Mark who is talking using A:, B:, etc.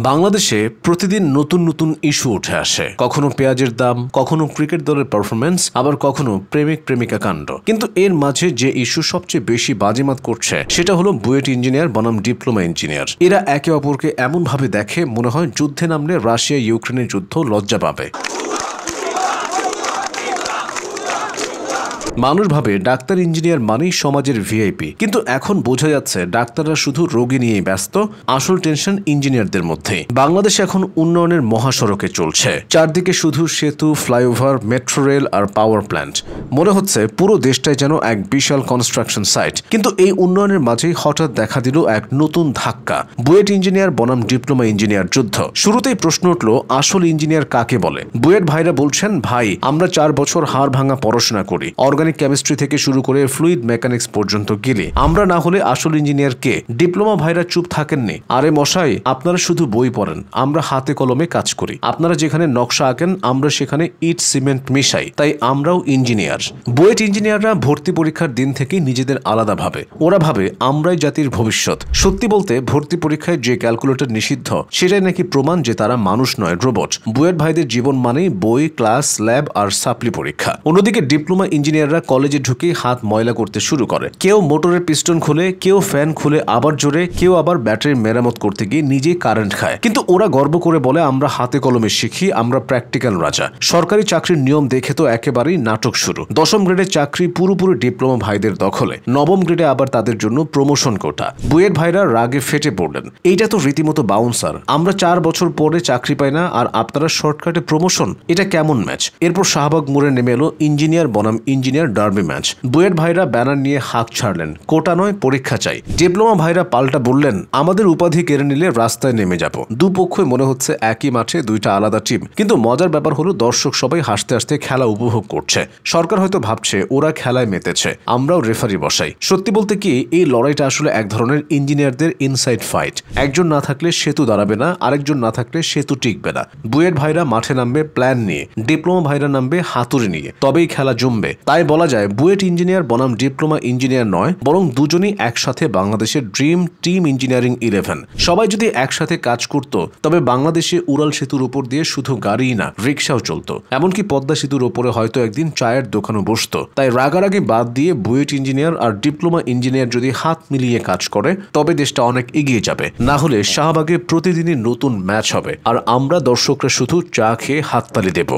A: বাংলাদেশে প্রতিদিন নতুন নতুন ইস্যু উঠে আসে, কখনো পেঁয়াজের দাম, কখনো ক্রিকেট দলের পারফরমেন্স, আবার কখনো প্রেমিক প্রেমিকা কাণ্ড। কিন্তু এর মাঝে যে ইস্যু সবচেয়ে বেশি বাজিমাত করছে সেটা হলো বুয়েট ইঞ্জিনিয়ার বনাম ডিপ্লোমা ইঞ্জিনিয়ার। এরা একে অপরকে এমনভাবে দেখে মনে হয় যুদ্ধে নামলে রাশিয়া ইউক্রেনের যুদ্ধ লজ্জা পাবে। মানুষ ভাবে ডাক্তার ইঞ্জিনিয়ার মানেই সমাজের ভিআইপি, কিন্তু এখন বোঝা যাচ্ছে ডাক্তাররা শুধু রোগী নিয়েই ব্যস্ত, আসল টেনশন ইঞ্জিনিয়ারদের মধ্যে। বাংলাদেশ এখন উন্নয়নের মহাসড়কে চলছে, চারদিকে শুধু সেতু, ফ্লাইওভার, মেট্রো রেল আর পাওয়ার প্ল্যান্ট। মনে হচ্ছে পুরো দেশটাই যেন এক বিশাল কনস্ট্রাকশন সাইট। কিন্তু এই উন্নয়নের মাঝেই হঠাৎ দেখা দিল এক নতুন ধাক্কা, বুয়েট ইঞ্জিনিয়ার বনাম ডিপ্লোমা ইঞ্জিনিয়ার যুদ্ধ। শুরুতেই প্রশ্ন উঠল, আসল ইঞ্জিনিয়ার কাকে বলে? বুয়েট ভাইরা বলছেন, ভাই আমরা 4 বছর হাড় ভাঙা পড়াশোনা করি, কেমিস্ট্রি থেকে শুরু করে ফ্লুইড মেকানিক্স পর্যন্ত গেলে আমরা না হলে আসল ইঞ্জিনিয়ার কে? ডিপ্লোমা ভাইরা চুপ থাকেননি। আরে মশাই, আপনারা শুধু বই পড়েন, আমরা হাতে কলমে কাজ করি। আপনারা যেখানে নকশা আঁকেন আমরা সেখানে ইট সিমেন্ট মিশাই, তাই আমরাও ইঞ্জিনিয়ার। বুয়েট ইঞ্জিনিয়াররা ভর্তি পরীক্ষার দিন থেকেই নিজেদের আলাদা ভাবে। ওরা ভাবে আমরাই জাতির ভবিষ্যৎ। সত্যি বলতে ভর্তি পরীক্ষায় যে ক্যালকুলেটর নিষিদ্ধ সেটাই নাকি প্রমাণ যে তারা মানুষ নয়, রোবট। বুয়েট ভাইদের জীবন মানেই বই, ক্লাস, ল্যাব আর সাপ্লি পরীক্ষা। অন্যদিকে ডিপ্লোমা ইঞ্জিনিয়াররা কলেজে ঢুকে হাত ময়লা করতে শুরু করে। কেউ মোটরের পিস্টন খুলে, কেউ ফ্যান খুলে আবার জোরে, কেউ আবার ব্যাটারির মেরামত করতে গিয়ে নিজে কারেন্ট খায়। কিন্তু ওরা গর্ব করে বলে আমরা হাতে কলমে শিখি, আমরা প্র্যাকটিক্যাল রাজা। সরকারি চাকরির নিয়ম দেখে তো একেবারেই নাটক শুরু। 10ম গ্রেডের চাকরি পুরোপুরি ডিপ্লোমা ভাইদের দখলে, 9ম গ্রেডে আবার তাদের জন্য প্রমোশন কোটা। বুয়েট ভাইরা রাগে ফেটে পড়লেন, এইটা তো রীতিমতো বাউন্সার। আমরা 4 বছর পরে চাকরি পাই না আর আপনারা শর্টকাটে প্রমোশন, এটা কেমন ম্যাচ? এরপর শাহবাগ মোড়ে নেমে এলো ইঞ্জিনিয়ার বনাম ইঞ্জিনিয়ার ডার্বি ম্যাচ। বুয়েট ভাইরা ব্যানার নিয়ে হাঁক ছাড়লেন, কোটা নয় পরীক্ষা চাই। ডিপ্লোমা ভাইরা পাল্টা বললেন, আমাদের উপাধি কেড়ে নিলে রাস্তায় নেমে যাব। দুপক্ষই মনে হচ্ছে একই মাঠে দুইটা আলাদা টিম। কিন্তু মজার ব্যাপার হলো দর্শক সবাই হাসতে হাসতে খেলা উপভোগ করছে। সরকার হয়তো ভাবছে ওরা খেলায় মেতেছে, আমরাও রেফারি বসাই। সত্যি বলতে কি, এই লড়াইটা আসলে এক ধরনের ইঞ্জিনিয়ারদের ইনসাইড ফাইট। একজন না থাকলে সেতু দাঁড়াবে না, আরেকজন না থাকলে সেতু টিকবে না। বুয়েট ভাইরা মাঠে নামবে প্ল্যান নিয়ে, ডিপ্লোমা ভাইরা নামবে হাতুড়ি নিয়ে, তবেই খেলা জমবে। তাই বলা যায় বুয়েট ইঞ্জিনিয়ার বনাম ডিপ্লোমা ইঞ্জিনিয়ার নয়, বরং দুজনই একসাথে বাংলাদেশের ড্রিম টিম ইঞ্জিনিয়ারিং 11। সবাই যদি একসাথে কাজ করত তবে বাংলাদেশে উড়াল সেতুর উপর দিয়ে শুধু গাড়িই না, রিক্সাও চলতো। এমনকি পদ্মা সেতুর উপরে হয়তো একদিন চায়ের দোকানও বসতো। তাই রাগারাগি বাদ দিয়ে বুয়েট ইঞ্জিনিয়ার আর ডিপ্লোমা ইঞ্জিনিয়ার যদি হাত মিলিয়ে কাজ করে তবে দেশটা অনেক এগিয়ে যাবে। না হলে শাহবাগে প্রতিদিনই নতুন ম্যাচ হবে আর আমরা দর্শকরা শুধু চা খেয়ে হাততালি দেব।